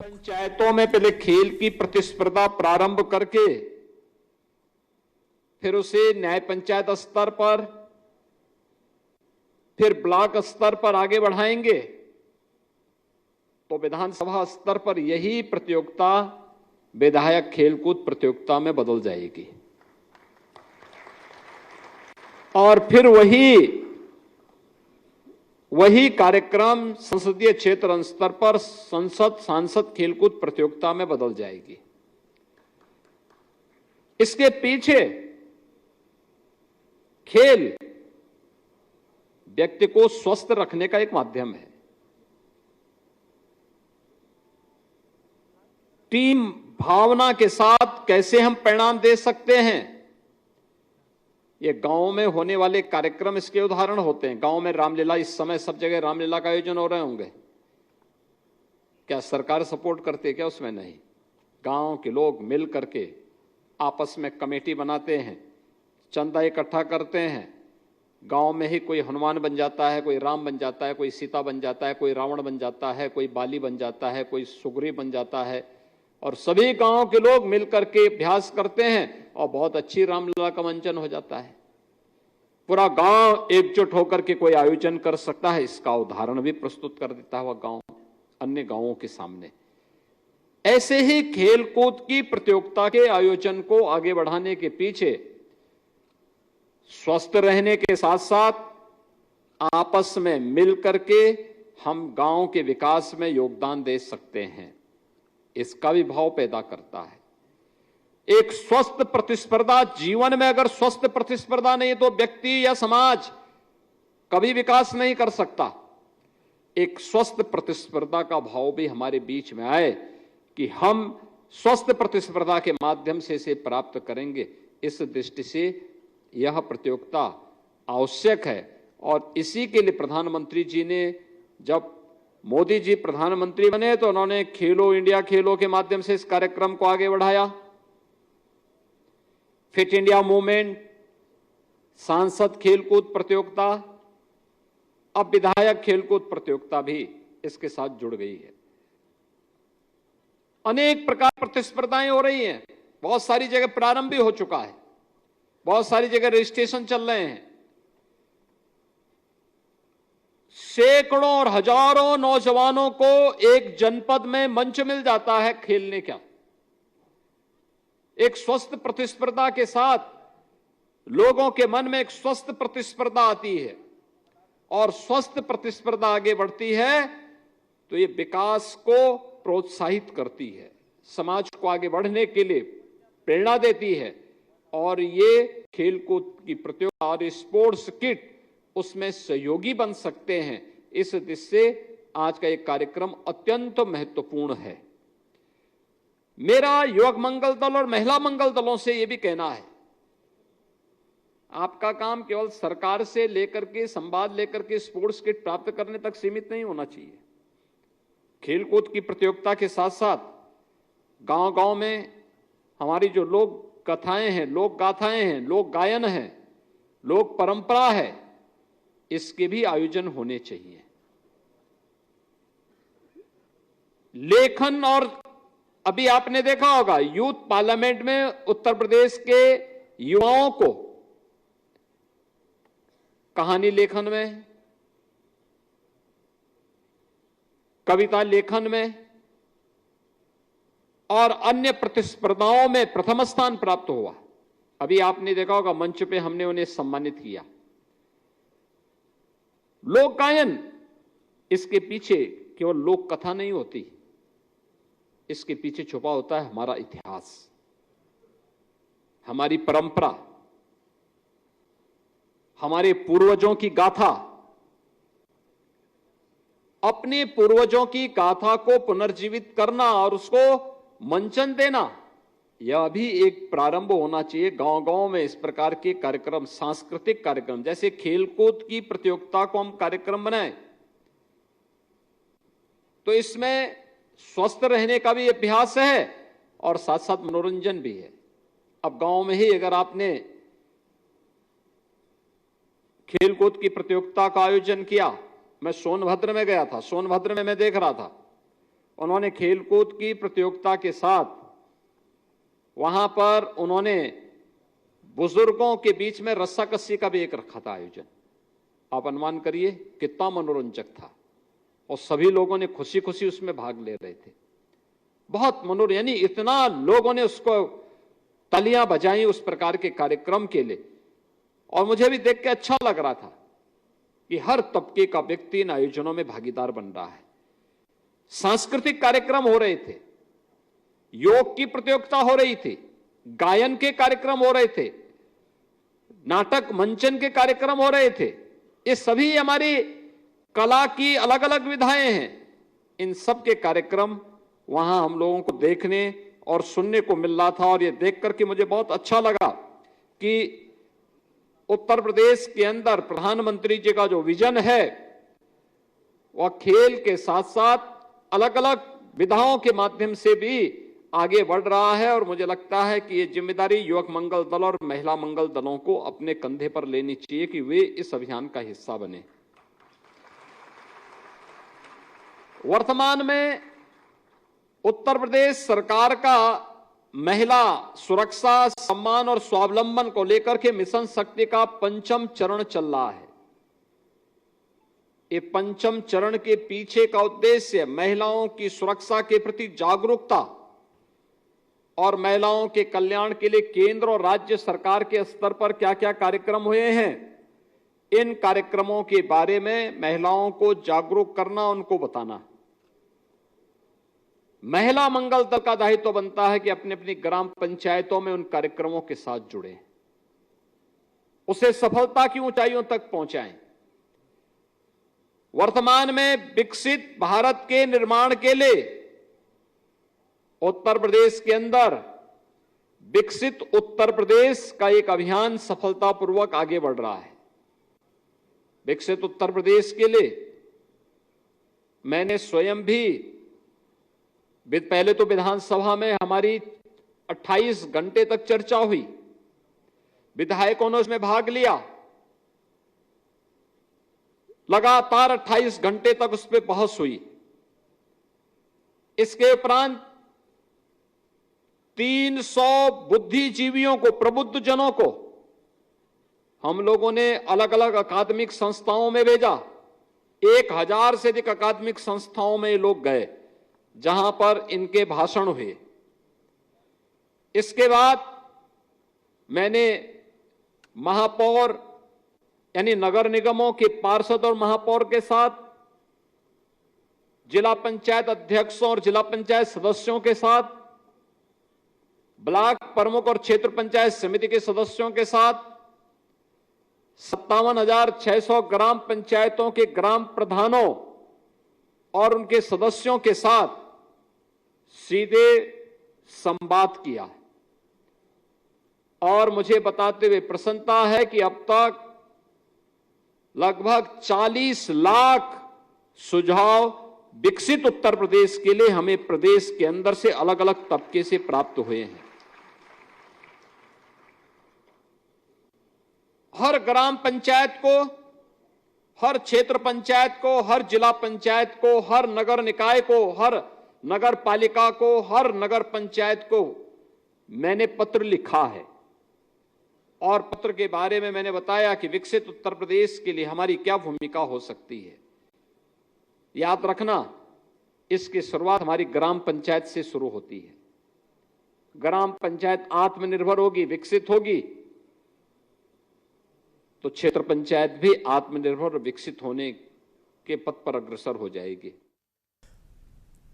पंचायतों में पहले खेल की प्रतिस्पर्धा प्रारंभ करके फिर उसे न्याय पंचायत स्तर पर, फिर ब्लॉक स्तर पर आगे बढ़ाएंगे तो विधानसभा स्तर पर यही प्रतियोगिता विधायक खेलकूद प्रतियोगिता में बदल जाएगी और फिर वही कार्यक्रम संसदीय क्षेत्र स्तर पर सांसद खेलकूद प्रतियोगिता में बदल जाएगी। इसके पीछे खेल व्यक्ति को स्वस्थ रखने का एक माध्यम है। टीम भावना के साथ कैसे हम परिणाम दे सकते हैं, ये गांव में होने वाले कार्यक्रम इसके उदाहरण होते हैं। गांव में रामलीला, इस समय सब जगह रामलीला का आयोजन हो रहे होंगे। क्या सरकार सपोर्ट करती है? क्या उसमें नहीं। गांव के लोग मिल करके आपस में कमेटी बनाते हैं, चंदा इकट्ठा करते हैं। गांव में ही कोई हनुमान बन जाता है, कोई राम बन जाता है, कोई सीता बन जाता है, कोई रावण बन जाता है, कोई बाली बन जाता है, कोई सुग्रीव बन जाता है और सभी गांव के लोग मिलकर के अभ्यास करते हैं और बहुत अच्छी रामलीला का मंचन हो जाता है। पूरा गांव एकजुट होकर के कोई आयोजन कर सकता है। इसका उदाहरण भी प्रस्तुत कर देता हुआ गांव अन्य गांवों के सामने। ऐसे ही खेलकूद की प्रतियोगिता के आयोजन को आगे बढ़ाने के पीछे स्वस्थ रहने के साथ साथ आपस में मिलकर के हम गांव के विकास में योगदान दे सकते हैं, इसका भी भाव पैदा करता है। एक स्वस्थ प्रतिस्पर्धा, जीवन में अगर स्वस्थ प्रतिस्पर्धा नहीं तो व्यक्ति या समाज कभी विकास नहीं कर सकता। एक स्वस्थ प्रतिस्पर्धा का भाव भी हमारे बीच में आए कि हम स्वस्थ प्रतिस्पर्धा के माध्यम से इसे प्राप्त करेंगे। इस दृष्टि से यह प्रतियोगिता आवश्यक है और इसी के लिए प्रधानमंत्री जी ने, जब मोदी जी प्रधानमंत्री बने तो उन्होंने खेलो इंडिया खेलो के माध्यम से इस कार्यक्रम को आगे बढ़ाया। फिट इंडिया मूवमेंट, सांसद खेलकूद प्रतियोगिता, अब विधायक खेलकूद प्रतियोगिता भी इसके साथ जुड़ गई है। अनेक प्रकार प्रतिस्पर्धाएं हो रही हैं। बहुत सारी जगह प्रारंभ भी हो चुका है, बहुत सारी जगह रजिस्ट्रेशन चल रहे हैं। सैकड़ों और हजारों नौजवानों को एक जनपद में मंच मिल जाता है खेलने का। एक स्वस्थ प्रतिस्पर्धा के साथ लोगों के मन में एक स्वस्थ प्रतिस्पर्धा आती है और स्वस्थ प्रतिस्पर्धा आगे बढ़ती है तो ये विकास को प्रोत्साहित करती है, समाज को आगे बढ़ने के लिए प्रेरणा देती है और ये खेलकूद की प्रतियोगिता और स्पोर्ट्स किट उसमें सहयोगी बन सकते हैं। इस दृष्टि से आज का एक कार्यक्रम अत्यंत महत्वपूर्ण है। मेरा युवक मंगल दल और महिला मंगल दलों से यह भी कहना है, आपका काम केवल सरकार से लेकर के संवाद लेकर के स्पोर्ट्स किट प्राप्त करने तक सीमित नहीं होना चाहिए। खेलकूद की प्रतियोगिता के साथ साथ गांव-गांव में हमारी जो लोक कथाएं हैं, लोक गाथाएं हैं, लोक गायन है, लोक परंपरा है, इसके भी आयोजन होने चाहिए। लेखन, और अभी आपने देखा होगा यूथ पार्लियामेंट में उत्तर प्रदेश के युवाओं को कहानी लेखन में, कविता लेखन में और अन्य प्रतिस्पर्धाओं में प्रथम स्थान प्राप्त हुआ। अभी आपने देखा होगा मंच पे हमने उन्हें सम्मानित किया। लोक गायन, इसके पीछे केवल लोक कथा नहीं होती, इसके पीछे छुपा होता है हमारा इतिहास, हमारी परंपरा, हमारे पूर्वजों की गाथा। अपने पूर्वजों की गाथा को पुनर्जीवित करना और उसको मंचन देना, यह भी एक प्रारंभ होना चाहिए। गांव-गांव में इस प्रकार के कार्यक्रम, सांस्कृतिक कार्यक्रम, जैसे खेलकूद की प्रतियोगिता को हम कार्यक्रम बनाएं तो इसमें स्वस्थ रहने का भी अभ्यास है और साथ साथ मनोरंजन भी है। अब गांव में ही अगर आपने खेलकूद की प्रतियोगिता का आयोजन किया, मैं सोनभद्र में गया था, सोनभद्र में मैं देख रहा था उन्होंने खेलकूद की प्रतियोगिता के साथ वहां पर उन्होंने बुजुर्गों के बीच में रस्साकस्सी का भी एक रखा था आयोजन। आप अनुमान करिए कितना मनोरंजक था, और सभी लोगों ने खुशी खुशी उसमें भाग ले रहे थे। बहुत मनोरंजन, यानी इतना लोगों ने उसको तालियां बजाई उस प्रकार के कार्यक्रम के लिए। और मुझे भी देख के अच्छा लग रहा था कि हर तबके का व्यक्ति इन आयोजनों में भागीदार बन रहा है। सांस्कृतिक कार्यक्रम हो रहे थे, योग की प्रतियोगिता हो रही थी, गायन के कार्यक्रम हो रहे थे, नाटक मंचन के कार्यक्रम हो रहे थे। ये सभी हमारी कला की अलग अलग विधाएं हैं। इन सब के कार्यक्रम वहां हम लोगों को देखने और सुनने को मिल रहा था। और ये देख करके मुझे बहुत अच्छा लगा कि उत्तर प्रदेश के अंदर प्रधानमंत्री जी का जो विजन है वह खेल के साथ साथ अलग अलग विधाओं के माध्यम से भी आगे बढ़ रहा है। और मुझे लगता है कि ये जिम्मेदारी युवक मंगल दल और महिला मंगल दलों को अपने कंधे पर लेनी चाहिए कि वे इस अभियान का हिस्सा बने। वर्तमान में उत्तर प्रदेश सरकार का महिला सुरक्षा, सम्मान और स्वावलंबन को लेकर के मिशन शक्ति का 5वां चरण चल रहा है। ये 5वें चरण के पीछे का उद्देश्य महिलाओं की सुरक्षा के प्रति जागरूकता और महिलाओं के कल्याण के लिए केंद्र और राज्य सरकार के स्तर पर क्या क्या कार्यक्रम हुए हैं, इन कार्यक्रमों के बारे में महिलाओं को जागरूक करना, उनको बताना। महिला मंगल दल का दायित्व बनता है कि अपनी अपनी ग्राम पंचायतों में उन कार्यक्रमों के साथ जुड़े, उसे सफलता की ऊंचाइयों तक पहुंचाएं। वर्तमान में विकसित भारत के निर्माण के लिए उत्तर प्रदेश के अंदर विकसित उत्तर प्रदेश का एक अभियान सफलतापूर्वक आगे बढ़ रहा है। विकसित उत्तर प्रदेश के लिए मैंने स्वयं भी, पहले तो विधानसभा में हमारी 28 घंटे तक चर्चा हुई, विधायकों ने उसमें भाग लिया, लगातार 28 घंटे तक उस पर बहस हुई। इसके उपरांत 300 बुद्धिजीवियों को, प्रबुद्ध जनों को हम लोगों ने अलग अलग अकादमिक संस्थाओं में भेजा। 1000 से अधिक अकादमिक संस्थाओं में ये लोग गए जहां पर इनके भाषण हुए। इसके बाद मैंने महापौर यानी नगर निगमों के पार्षद और महापौर के साथ, जिला पंचायत अध्यक्षों और जिला पंचायत सदस्यों के साथ, ब्लॉक प्रमुख और क्षेत्र पंचायत समिति के सदस्यों के साथ, 57,600 ग्राम पंचायतों के ग्राम प्रधानों और उनके सदस्यों के साथ सीधे संवाद किया। और मुझे बताते हुए प्रसन्नता है कि अब तक लगभग 40 लाख सुझाव विकसित उत्तर प्रदेश के लिए हमें प्रदेश के अंदर से अलग अलग तबके से प्राप्त हुए हैं। हर ग्राम पंचायत को, हर क्षेत्र पंचायत को, हर जिला पंचायत को, हर नगर निकाय को, हर नगर पालिका को, हर नगर पंचायत को मैंने पत्र लिखा है। और पत्र के बारे में मैंने बताया कि विकसित उत्तर प्रदेश के लिए हमारी क्या भूमिका हो सकती है। याद रखना, इसकी शुरुआत हमारी ग्राम पंचायत से शुरू होती है। ग्राम पंचायत आत्मनिर्भर होगी, विकसित होगी, तो क्षेत्र पंचायत भी आत्मनिर्भर और विकसित होने के पथ पर अग्रसर हो जाएगी।